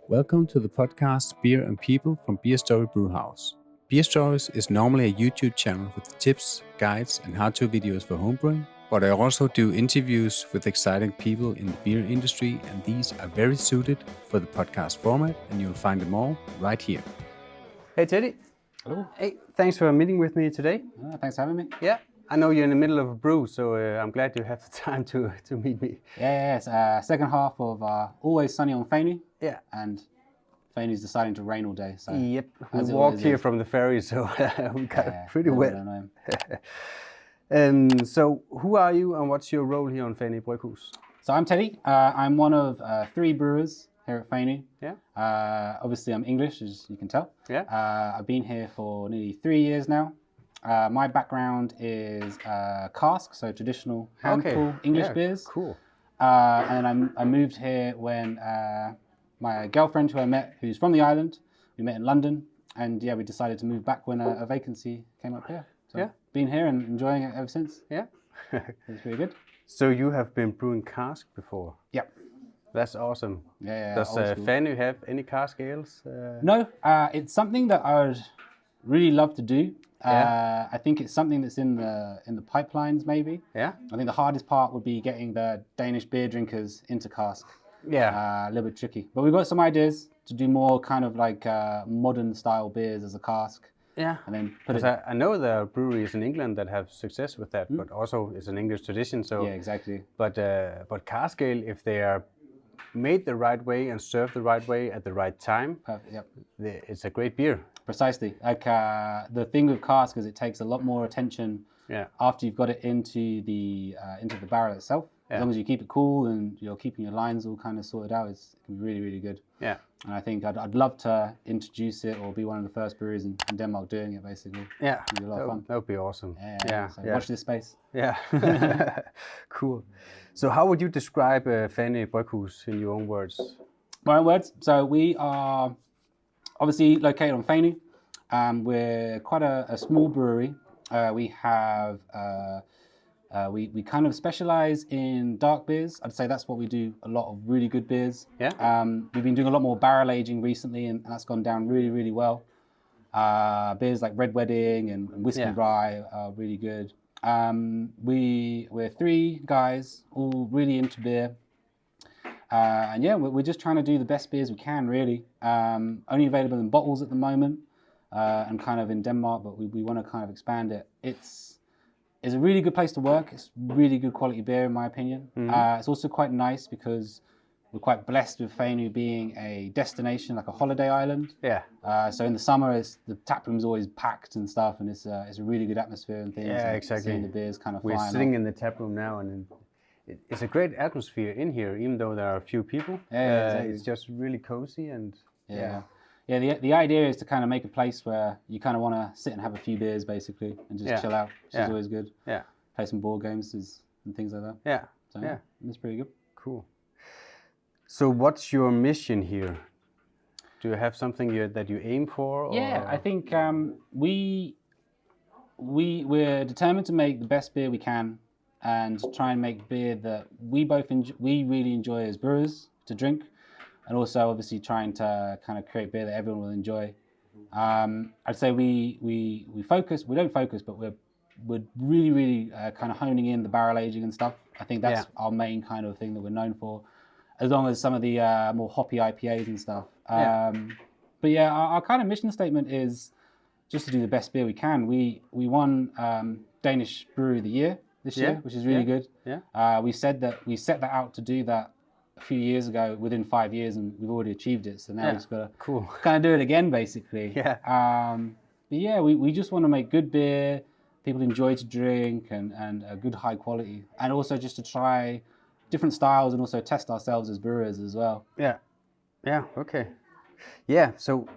Welcome to the podcast Beer and People from Fanø Brewhouse. Beerstories is normally a YouTube channel with tips, guides, and how-to videos for homebrewing, but I also do interviews with exciting people in the beer industry, and these are very suited for the podcast format, and you'll find them all right here. Hey Teddy. Hello. Hey, thanks for meeting with me today. Thanks for having me. Yeah, I know you're in the middle of a brew, so I'm glad you have the time to meet me. Yeah, it's second half of Always Sunny on Fanø. Yeah. And Fanø's deciding to rain all day. So yep, we walked here from the ferry, so we got it pretty wet. So who are you and what's your role here on Fanø Bryghus? So I'm Teddy. I'm one of 3 brewers here at Fanø. Yeah. Obviously I'm English, as you can tell. Yeah. I've been here for nearly 3 years now. My background is cask, so traditional hand pull English beers. Cool. And I moved here when my girlfriend, who I met, who's from the island, we met in London, and we decided to move back when a vacancy came up here. So been here and enjoying it ever since. Yeah. It's really good. So you have been brewing cask before? Yep. That's awesome. Yeah. Does Fanø have any cask ales? No, it's something that I would really love to do. I think it's something that's in the pipelines maybe. Yeah. I think the hardest part would be getting the Danish beer drinkers into cask. Yeah. A little bit tricky. But we've got some ideas to do more kind of like modern style beers as a cask. Yeah. And then put it... I know there are breweries in England that have success with that, but also it's an English tradition. So yeah, exactly. But cask ale, if they are made the right way and served the right way at the right time, Perfect, yep. It's a great beer. Precisely. Like the thing with cask is it takes a lot more attention after you've got it into the barrel itself. As long as you keep it cool and you're keeping your lines all kind of sorted out, it can be really, really good. Yeah. And I think I'd love to introduce it or be one of the first breweries in Denmark doing it, basically. Yeah. It'd be a lot of fun. That would be awesome. So watch this space. Yeah. Cool. So how would you describe Fanø Bryghus in your own words? My own words. So we are obviously located on Fanø. We're quite a small brewery. We have... we kind of specialize in dark beers. I'd say that's what we do, a lot of really good beers. Yeah. We've been doing a lot more barrel aging recently, and that's gone down really, really well. Beers like Red Wedding and Whiskey Rye are really good. We're 3 guys, all really into beer. And we're just trying to do the best beers we can, really. Only available in bottles at the moment, and kind of in Denmark, but we want to kind of expand it. It's a really good place to work. It's really good quality beer, in my opinion. It's also quite nice because we're quite blessed with Fanø being a destination, like a holiday island. Yeah. So in the summer, the tap room's always packed and stuff, and it's a really good atmosphere and things. Yeah, and exactly. Seeing the beers kind of We're sitting in the tap room now, and it's a great atmosphere in here, even though there are a few people. Yeah, exactly. It's just really cozy and the idea is to kind of make a place where you kind of want to sit and have a few beers, basically, and just chill out, which is always good. Yeah. Play some board games and things like that. Yeah. So, it's pretty good. Cool. So what's your mission here? Do you have something that you aim for? Or? Yeah, I think we're determined to make the best beer we can and try and make beer that we really enjoy as brewers to drink. And also, obviously, trying to kind of create beer that everyone will enjoy. I'd say we focus. We don't focus, but we're really, really kind of honing in the barrel aging and stuff. I think that's our main kind of thing that we're known for, as long as some of the more hoppy IPAs and stuff. But our kind of mission statement is just to do the best beer we can. We won Danish Brewery of the Year this year, which is really good. Yeah. We set that out to do that a few years ago, within 5 years, and we've already achieved it. So now we've just got to kind of do it again, basically. But we just want to make good beer, people enjoy to drink, and a good high quality, and also just to try different styles and also test ourselves as brewers as well. Okay. So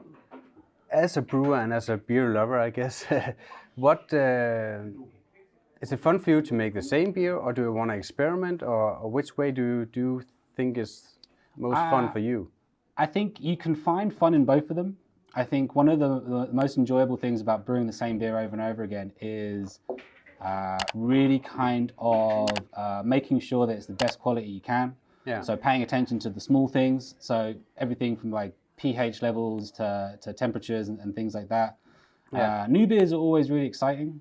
as a brewer and as a beer lover, I guess, is it fun for you to make the same beer, or do you want to experiment, or which way do you think is most fun for you? I think you can find fun in both of them. I think one of the most enjoyable things about brewing the same beer over and over again is really kind of making sure that it's the best quality you can. Yeah. So paying attention to the small things. So everything from like pH levels to temperatures and things like that. New beers are always really exciting,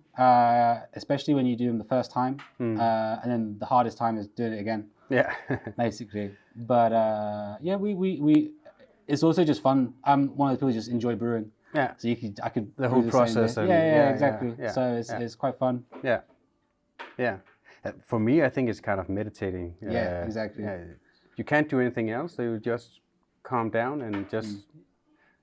especially when you do them the first time, and then the hardest time is doing it again. Yeah. Basically. But yeah, we it's also just fun. I'm one of the people who just enjoy brewing. Yeah. So I could the whole process. And, exactly. Yeah. So it's quite fun. Yeah. Yeah. For me, I think it's kind of meditating. Yeah, exactly. Yeah. You can't do anything else, so you just calm down and just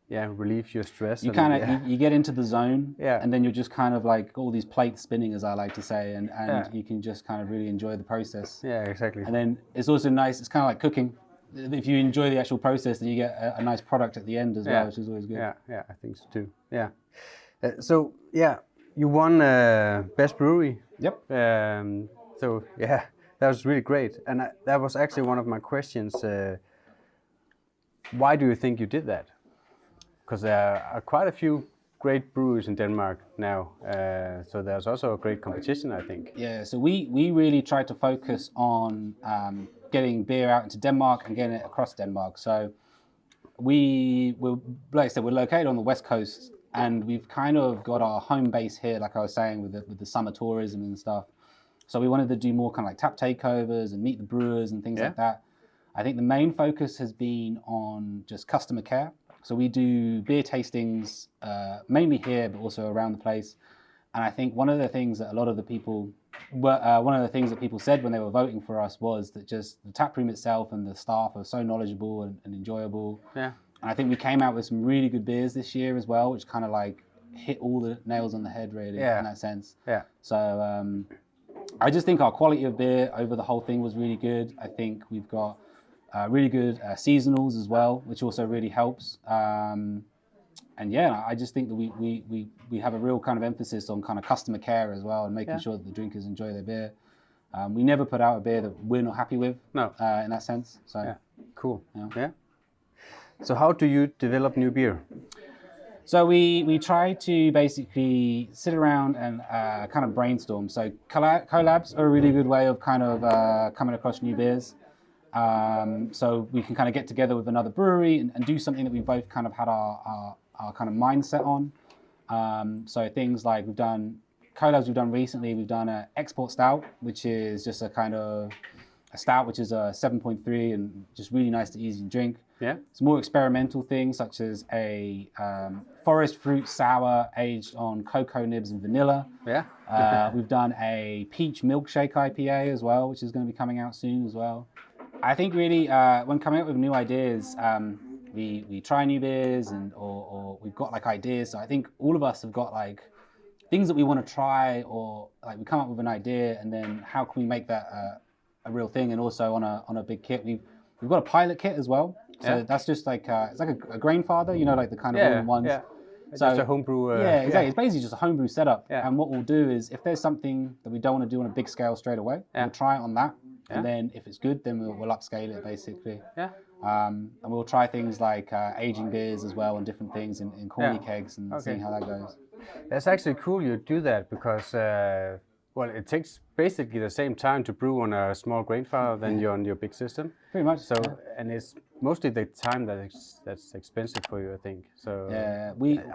relieve your stress. You kind of you get into the zone, Yeah. and then you're just kind of like all these plates spinning, as I like to say, and you can just kind of really enjoy the process. Yeah, exactly. And then it's also nice. It's kind of like cooking. If you enjoy the actual process, then you get a nice product at the end as well, which is always good. Yeah, I think so too. Yeah. So you won Best Brewery. Yep. So yeah, that was really great, and that was actually one of my questions. Why do you think you did that? Because there are quite a few great breweries in Denmark now, so there's also a great competition, I think. Yeah, so we really tried to focus on getting beer out into Denmark and getting it across Denmark. So like I said, we're located on the west coast, and we've kind of got our home base here, like I was saying, with the summer tourism and stuff. So we wanted to do more kind of like tap takeovers and meet the brewers and things like that. I think the main focus has been on just customer care. So we do beer tastings mainly here, but also around the place. And I think one of the things that people said when they were voting for us was that just the tap room itself and the staff are so knowledgeable and enjoyable. Yeah. And I think we came out with some really good beers this year as well, which kind of like hit all the nails on the head really in that sense. Yeah. So I just think our quality of beer over the whole thing was really good. I think we've got really good seasonals as well, which also really helps. And yeah, I just think that we have a real kind of emphasis on kind of customer care as well, and making sure that the drinkers enjoy their beer. We never put out a beer that we're not happy with. No. In that sense. So cool. Yeah. So how do you develop new beer? So we try to basically sit around and kind of brainstorm. So collabs are a really good way of kind of coming across new beers. So we can kind of get together with another brewery and do something that we both kind of had our kind of mindset on. So things like collabs we've done recently, we've done an export stout, which is just a kind of a stout, which is a 7.3 and just really nice to easy to drink. Yeah. It's more experimental things such as a forest fruit sour aged on cocoa nibs and vanilla. Yeah. We've done a peach milkshake IPA as well, which is going to be coming out soon as well. I think really when coming up with new ideas, we try new beers or we've got like ideas. So I think all of us have got like things that we want to try, or like we come up with an idea and then how can we make that a real thing, and also on a big kit. We've got a pilot kit as well. So that's just like it's like a grain father, like the kind of all-in-ones. Yeah. So just a homebrew. Yeah, exactly. It's basically just a homebrew setup. Yeah. And what we'll do is, if there's something that we don't want to do on a big scale straight away, we'll try it on that. And then if it's good, then we'll upscale it basically. Yeah. And we'll try things like aging beers as well and different things in corny kegs and seeing how that goes. That's actually cool you do that because, it takes basically the same time to brew on a small grain file than on your big system. Pretty much. So, and it's mostly the time that's expensive for you, I think. So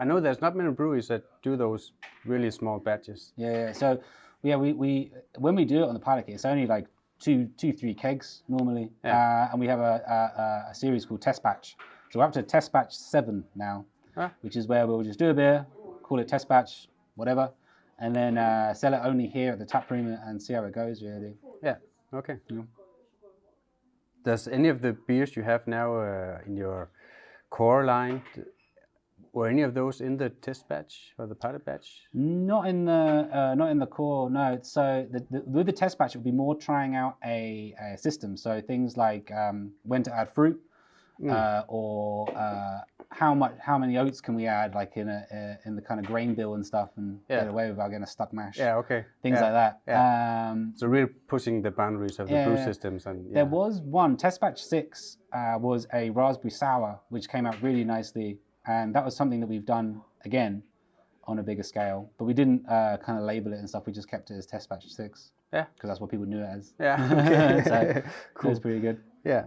I know there's not many breweries that do those really small batches. Yeah. So we when we do it on the pilot kit, it's only like 2-3 kegs normally, and we have a series called Test Batch. So we're up to Test Batch 7 now, which is where we'll just do a beer, call it Test Batch, whatever, and then sell it only here at the tap room and see how it goes, really. Yeah. Okay. Yeah. Does any of the beers you have now in your core line, were any of those in the test batch or the pilot batch? Not in the core. No. So with the test batch, it would be more trying out a system. So things like when to add fruit, or how many oats can we add, like in the kind of grain bill and stuff, and get away without getting a stuck mash. Yeah. Okay. Things like that. Yeah. So really pushing the boundaries of the brew systems and. There was one test batch 6 was a raspberry sour, which came out really nicely. And that was something that we've done again on a bigger scale, but we didn't kind of label it and stuff. We just kept it as Test Batch 6. Yeah, because that's what people knew it as. Yeah, okay. So cool. It was pretty good. Yeah.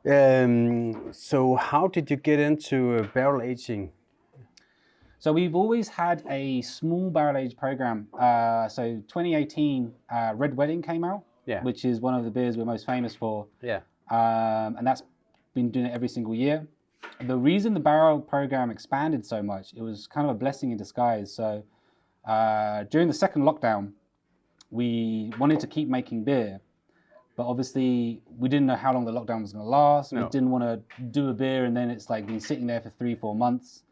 So how did you get into barrel aging? So we've always had a small barrel age program. So 2018, Red Wedding came out, which is one of the beers we're most famous for. Yeah. And that's been doing it every single year. The reason the barrel program expanded so much, it was kind of a blessing in disguise. So during the second lockdown, we wanted to keep making beer, but obviously we didn't know how long the lockdown was going to last. No. We didn't want to do a beer and then it's like been sitting there for 3-4 months.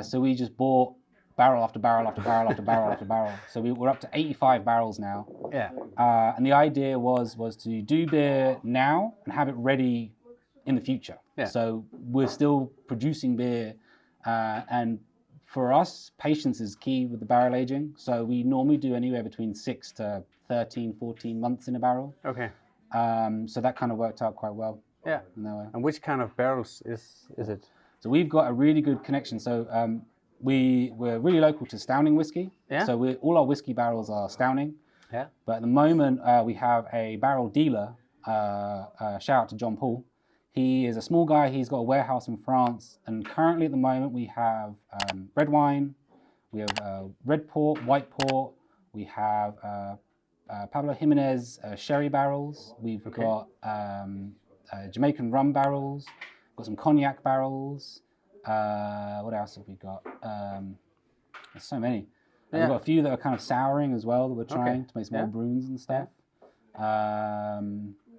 So we just bought barrel after barrel after barrel after barrel after barrel. So we're up to 85 barrels now. Yeah. And the idea was to do beer now and have it ready in the future. Yeah. So we're still producing beer, and for us, patience is key with the barrel aging. So we normally do anywhere between 6 to 13, 14 months in a barrel. Okay. So that kind of worked out quite well. Yeah. In that way. And which kind of barrels is it? So we've got a really good connection. So we're really local to Stouning whiskey. Yeah. So all our whiskey barrels are Stouning. Yeah. But at the moment, we have a barrel dealer. Shout out to John Paul. He is a small guy. He's got a warehouse in France. And currently at the moment, we have red wine. We have red port, white port. We have Pablo Jimenez sherry barrels. We've got Jamaican rum barrels. Got some cognac barrels. What else have we got? There's so many. Yeah. We've got a few that are kind of souring as well that we're trying to make some more bruins and stuff.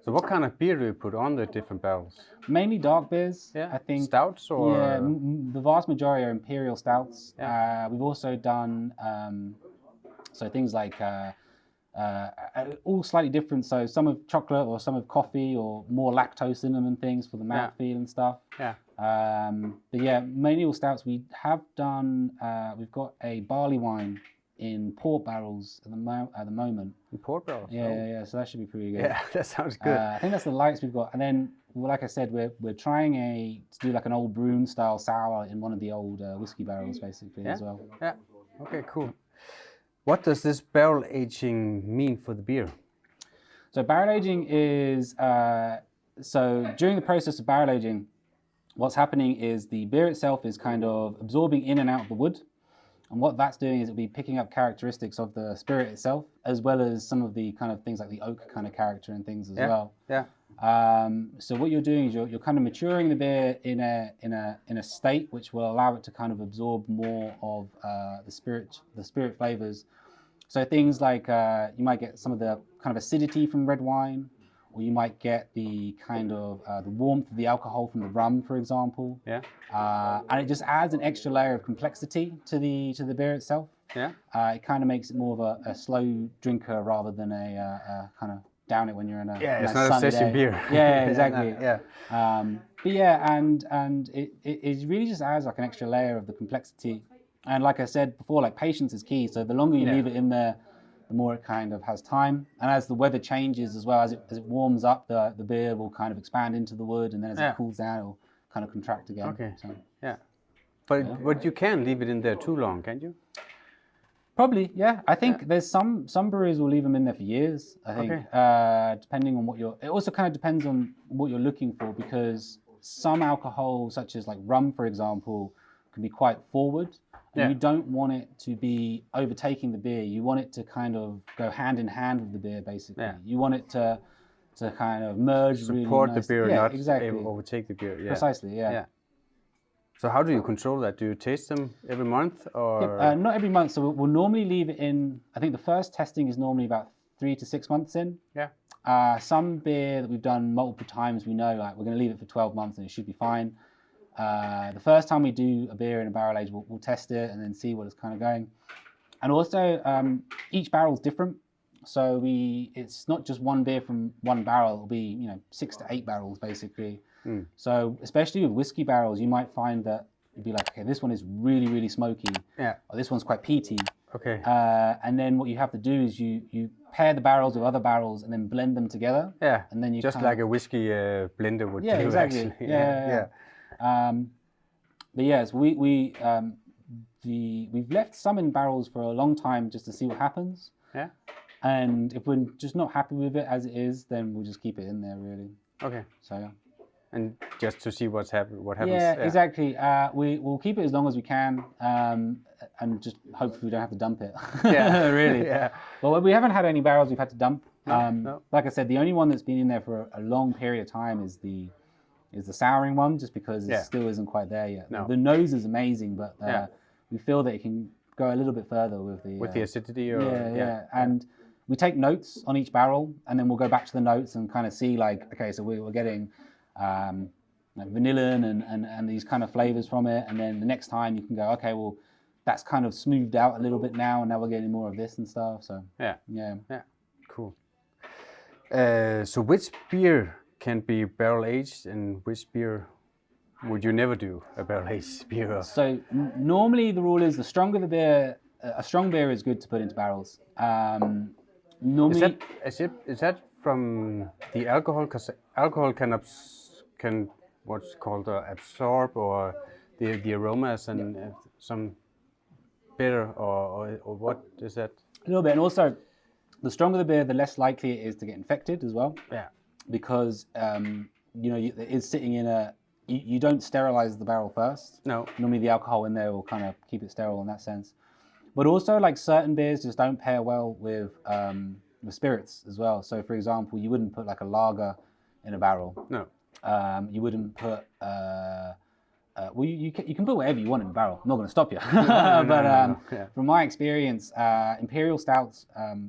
So what kind of beer do you put on the different barrels? Mainly dark beers, Yeah. I think. Stouts or? Yeah, the vast majority are imperial stouts. Yeah. We've also done so things like all slightly different. So some of chocolate or some of coffee or more lactose in them and things for the mouthfeel and stuff. Yeah. But yeah, mainly all stouts. We have done. We've got a barley wine in port barrels at the moment. In port barrels? Yeah. So that should be pretty good. Yeah, that sounds good. I think that's the lightest we've got. And then, well, like I said, we're trying to do like an old Brune style sour in one of the old whiskey barrels, basically, as well. Yeah. Okay, cool. What does this barrel aging mean for the beer? So barrel aging is so during the process of barrel aging, what's happening is the beer itself is kind of absorbing in and out of the wood. And what that's doing is it'll be picking up characteristics of the spirit itself, as well as some of the kind of things like the oak kind of character and things as well. Yeah. So what you're doing is you're kind of maturing the beer in a state which will allow it to kind of absorb more of the spirit flavors. So things like you might get some of the kind of acidity from red wine, or you might get the kind of the warmth of the alcohol from the rum, for example. Yeah. And it just adds an extra layer of complexity to the beer itself. Yeah. It kind of makes it more of a slow drinker rather than a kind of down it when you're in a it's nice not a sunny session day. beer. Yeah, exactly. Yeah. But yeah, and it really just adds like an extra layer of the complexity. And like I said before, like patience is key. So the longer you leave it in there, the more it kind of has time. And as the weather changes as well, as it warms up, the beer will kind of expand into the wood, and then as it cools down, it'll kind of contract again. Okay. So, Yeah. But you can't leave it in there too long, can you? probably, yeah. I think there's some breweries will leave them in there for years. I think, depending on what it also kind of depends on what you're looking for, because some alcohol, such as like rum, for example, can be quite forward. And you don't want it to be overtaking the beer. You want it to kind of go hand in hand with the beer, basically. Yeah. You want it to kind of merge, Support really the beer, yeah, not exactly. overtake the beer. Yeah. Precisely, yeah. So how do you control that? Do you taste them every month or? Yeah, not every month. So we'll normally leave it in. I think the first testing is normally about 3 to 6 months in. Yeah. Some beer that we've done multiple times, we know like we're going to leave it for 12 months and it should be fine. The first time we do a beer in a barrel age, we'll test it and then see what it's kind of going. And also, each barrel is different. So it's not just one beer from one barrel. It'll be 6 to 8 barrels basically. So especially with whiskey barrels, you might find that you'd be like, okay, this one is really, really smoky. Yeah. Or this one's quite peaty. Okay. And then what you have to do is you pair the barrels with other barrels and then blend them together. Yeah. And then you just like a whiskey blender would do. Exactly. Actually. Yeah. But yes, we've left some in barrels for a long time just to see what happens. Yeah. And if we're just not happy with it as it is, then we'll just keep it in there, really. Okay. So yeah. And just to see what happens. Yeah, exactly. We'll keep it as long as we can, and just hopefully we don't have to dump it. Yeah, really. Yeah. Well, we haven't had any barrels we've had to dump. No. Like I said, the only one that's been in there for a long period of time is the souring one, just because it still isn't quite there yet. No. The nose is amazing, but we feel that it can go a little bit further with the acidity. Or, And we take notes on each barrel, and then we'll go back to the notes and kind of see, like, okay, so we're getting like vanilla and these kind of flavors from it, and then the next time you can go, okay, well, that's kind of smoothed out a little bit now, and now we're getting more of this and stuff. So yeah, cool. So which beer can be barrel aged, and which beer would you never do a barrel aged beer of? So normally the rule is the stronger the beer, a strong beer is good to put into barrels. Normally, is that from the alcohol? Because alcohol can what's called absorb or the aromas and some bitter or what is that? A little bit, and also the stronger the beer, the less likely it is to get infected as well. Yeah. Because it's sitting in you don't sterilize the barrel first. No. Normally the alcohol in there will kind of keep it sterile in that sense. But also, like, certain beers just don't pair well with spirits as well. So for example, you wouldn't put like a lager in a barrel. No. You wouldn't put well, you can put whatever you want in a barrel. I'm not going to stop you. From my experience, imperial stouts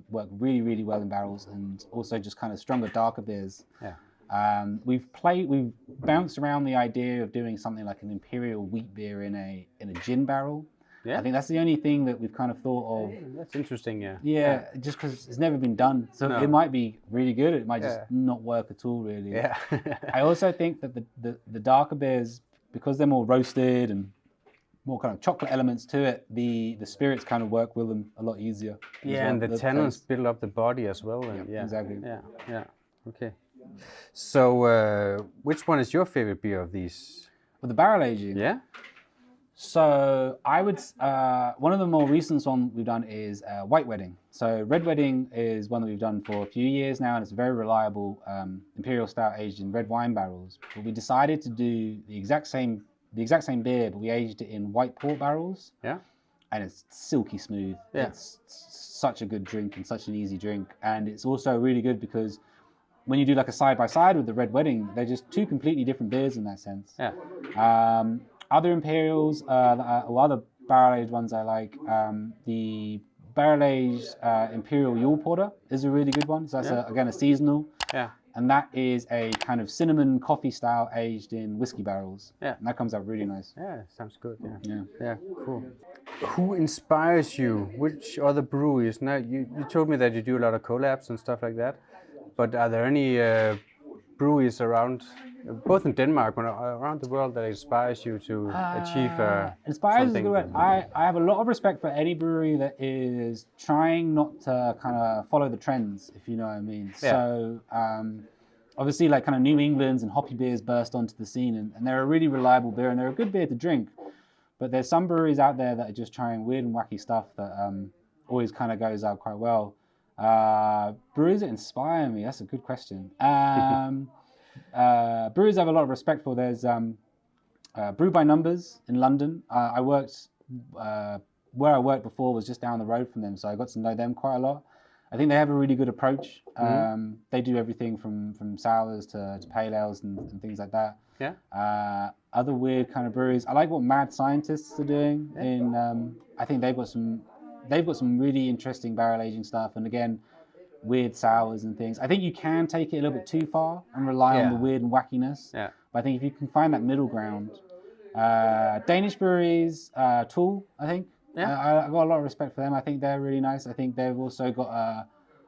work really, really well in barrels, and also just kind of stronger, darker beers. Yeah. We've bounced around the idea of doing something like an imperial wheat beer in a gin barrel. Yeah. I think that's the only thing that we've kind of thought of. That's interesting. Yeah, just because it's never been done. So it might be really good. It might just not work at all, really. Yeah. I also think that the darker beers, because they're more roasted and more kind of chocolate elements to it, the spirits kind of work with them a lot easier. Yeah, and the tannins build up the body as well. And exactly. Yeah. Okay. So, which one is your favorite beer of these? With the barrel aging? Yeah. So I would, one of the more recent ones we've done is White Wedding. So Red Wedding is one that we've done for a few years now, and it's a very reliable imperial stout aged in red wine barrels. But we decided to do the exact same beer, but we aged it in white port barrels. Yeah. And it's silky smooth. Yeah. It's such a good drink and such an easy drink. And it's also really good because when you do like a side by side with the Red Wedding, they're just two completely different beers in that sense. Yeah. Other imperials or other barrel-aged ones I like, the barrel-aged Imperial Yule Porter is a really good one. So that's, again, a seasonal. Yeah. And that is a kind of cinnamon coffee style aged in whiskey barrels. Yeah. And that comes out really nice. Yeah, sounds good. Yeah. Yeah, cool. Who inspires you? Which other breweries? Now, you told me that you do a lot of collabs and stuff like that. But are there any breweries around, both in Denmark and around the world, that inspires you to achieve inspires something? is a good word. I have a lot of respect for any brewery that is trying not to kind of follow the trends, if you know what I mean. Yeah. So obviously, like, kind of New England's and hoppy beers burst onto the scene, and they're a really reliable beer, and they're a good beer to drink. But there's some breweries out there that are just trying weird and wacky stuff that always kind of goes out quite well. Breweries that inspire me, that's a good question. Breweries I have a lot of respect for. There's Brew by Numbers in London. I worked where I worked before was just down the road from them, so I got to know them quite a lot. I think they have a really good approach. They do everything from sours to pale ales and things like that. Yeah. Other weird kind of breweries. I like what Mad Scientists are doing. I think they've got some really interesting barrel aging stuff, and again, weird sours and things. I think you can take it a little bit too far and rely on the weird and wackiness. Yeah. But I think if you can find that middle ground, Danish breweries, Tool, I think. Yeah. I got a lot of respect for them. I think they're really nice. I think they've also got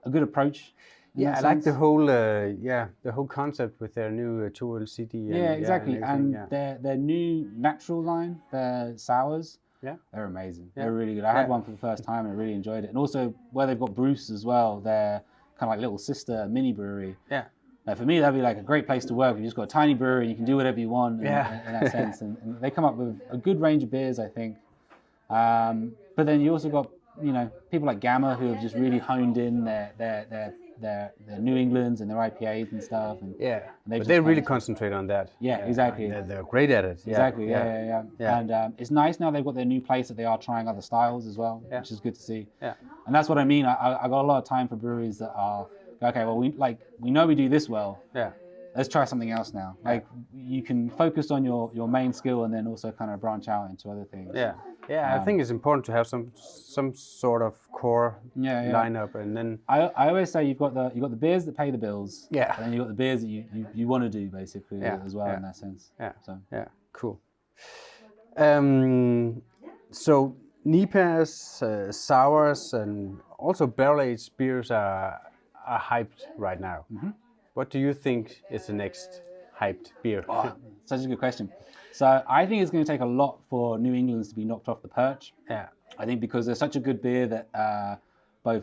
a good approach. Yeah, I like the whole concept with their new Tool CD. Yeah, exactly. And their new natural line, their sours. Yeah, they're amazing. Yeah. They're really good. I had one for the first time and I really enjoyed it. And also where they've got Bruce as well, their kind of like little sister mini brewery. Yeah. Now, for me, that'd be like a great place to work. You just got a tiny brewery and you can do whatever you want in that sense. And they come up with a good range of beers, I think. But then you also got, people like Gamma who have just really honed in their their New Englands and their IPAs and stuff. And Yeah, they but they really concentrate on that. Yeah, exactly. They're great at it. Exactly. Yeah. And it's nice now they've got their new place that they are trying other styles as well, which is good to see. Yeah. And that's what I mean. I got a lot of time for breweries that are okay. Well, we know we do this well. Yeah. Let's try something else now. Like you can focus on your main skill and then also kind of branch out into other things. Yeah. Yeah, I think it's important to have some sort of core lineup, and then I always say you've got the beers that pay the bills. Yeah. And then you've got the beers that you want to do basically as well in that sense. Yeah. So Cool. So NEPAs, sours, and also barrel-aged beers are hyped right now. Mm-hmm. What do you think is the next hyped beer? Oh, such a good question. So I think it's going to take a lot for New England's to be knocked off the perch. Yeah. I think because they're such a good beer that both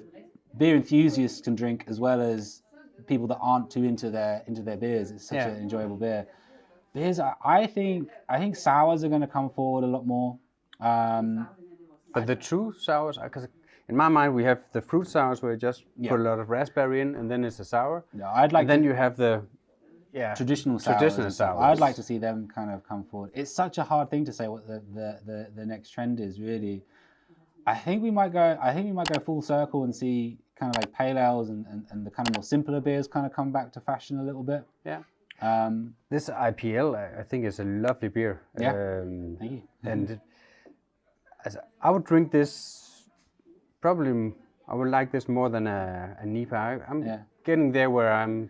beer enthusiasts can drink as well as people that aren't too into their beers. It's such an enjoyable beer. Beers, I think sours are going to come forward a lot more. But the true sours, because in my mind we have the fruit sours where you just put a lot of raspberry in, and then it's a sour. Yeah, I'd like. And then you have the traditional sours. I'd like to see them kind of come forward. It's such a hard thing to say what the next trend is really. I think we might go full circle and see kind of like pale ales and the kind of more simpler beers kind of come back to fashion a little bit. Yeah. This IPL I think is a lovely beer. Yeah. Thank you. And I would drink this probably. I would like this more than a NEPA. I'm getting there where I'm.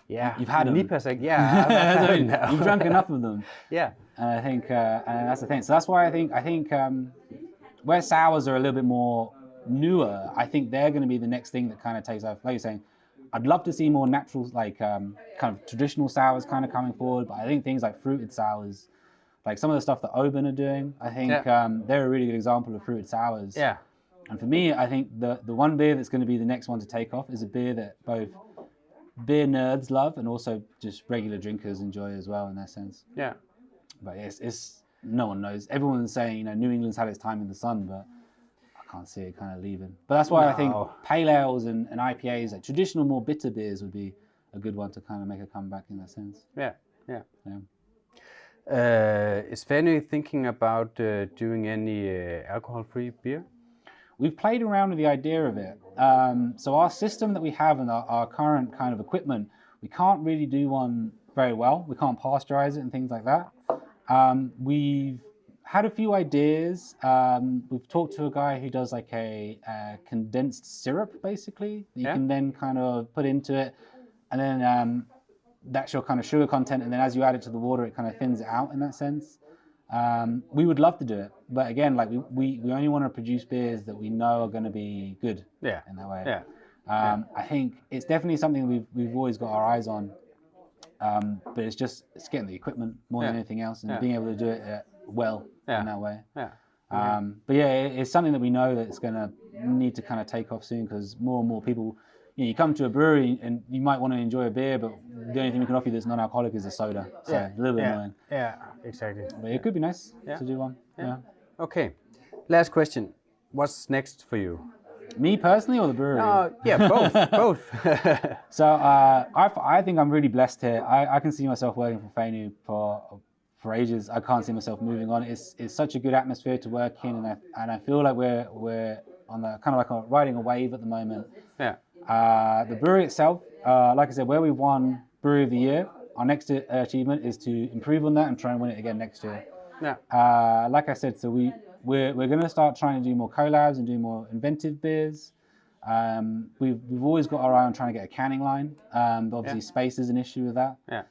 Yeah, you've had them. NEPA's like, I've had them now. You've drunk enough of them. Yeah, and I think and that's the thing. So that's why I think where sours are a little bit more newer, I think they're going to be the next thing that kind of takes off. Like you're saying, I'd love to see more natural, like kind of traditional sours kind of coming forward. But I think things like fruited sours, like some of the stuff that Oban are doing, I think they're a really good example of fruited sours. Yeah. And for me, I think the one beer that's going to be the next one to take off is a beer that both beer nerds love and also just regular drinkers enjoy as well in that sense. Yeah. But it's no one knows. Everyone's saying, New England's had its time in the sun, but I can't see it kind of leaving. But that's why I think pale ales and IPAs, like traditional, more bitter beers, would be a good one to kind of make a comeback in that sense. Yeah. Is Fanø thinking about doing any alcohol-free beer? We've played around with the idea of it. So our system that we have and our current kind of equipment, we can't really do one very well. We can't pasteurize it and things like that. We've had a few ideas. We've talked to a guy who does like a condensed syrup, basically, that you can then kind of put into it. And then that's your kind of sugar content. And then as you add it to the water, it kind of thins it out in that sense. We would love to do it, but again, like we only want to produce beers that we know are going to be good. In that way. I think it's definitely something we've always got our eyes on, but it's getting the equipment more than anything else and being able to do it well in that way. But it's something that we know that it's going to need to kind of take off soon because more and more people. You come to a brewery and you might want to enjoy a beer, but the only thing we can offer you that's non-alcoholic is a soda. So a little bit annoying. Yeah, exactly. But it could be nice to do one. Okay. Last question. What's next for you? Me personally or the brewery? Both. So I think I'm really blessed here. I can see myself working for Fanø for ages. I can't see myself moving on. It's such a good atmosphere to work in, and I feel like we're on the kind of like riding a wave at the moment. Yeah. The brewery itself, like I said, where we won Brewery of the Year, our next achievement is to improve on that and try and win it again next year. Yeah. Like I said, so we're going to start trying to do more collabs and do more inventive beers. We've always got our eye on trying to get a canning line, but obviously space is an issue with that. Yeah.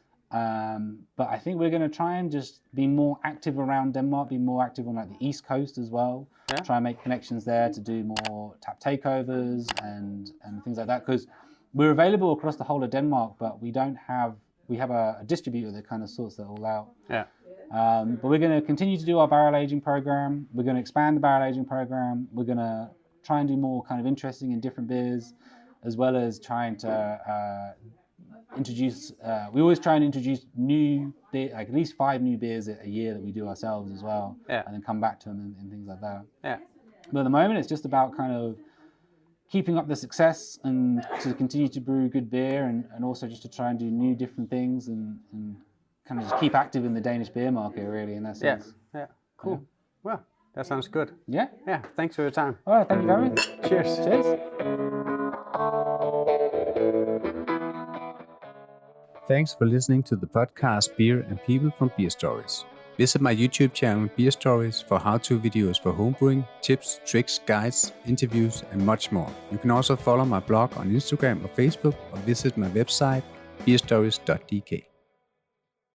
But I think we're going to try and just be more active around Denmark, be more active on like the East Coast as well. Yeah. Try and make connections there to do more tap takeovers and things like that. Because we're available across the whole of Denmark, but we have a distributor that kind of sorts that all out. Yeah. But we're going to continue to do our barrel aging program. We're going to expand the barrel aging program. We're going to try and do more kind of interesting and different beers, as well as trying to introduce. We always try and introduce new beer, like at least 5 new beers a year that we do ourselves as well, and then come back to them and things like that. Yeah. But at the moment, it's just about kind of keeping up the success and to continue to brew good beer and also just to try and do new different things and kind of just keep active in the Danish beer market, really, in that sense. Yeah, cool. Well, that sounds good. Yeah. Yeah, thanks for your time. All right, thank you very much. Cheers. Cheers. Thanks for listening to the podcast Beer and People from Beerstories. Visit my YouTube channel Beerstories for how-to videos for homebrewing, tips, tricks, guides, interviews, and much more. You can also follow my blog on Instagram or Facebook or visit my website beerstories.dk.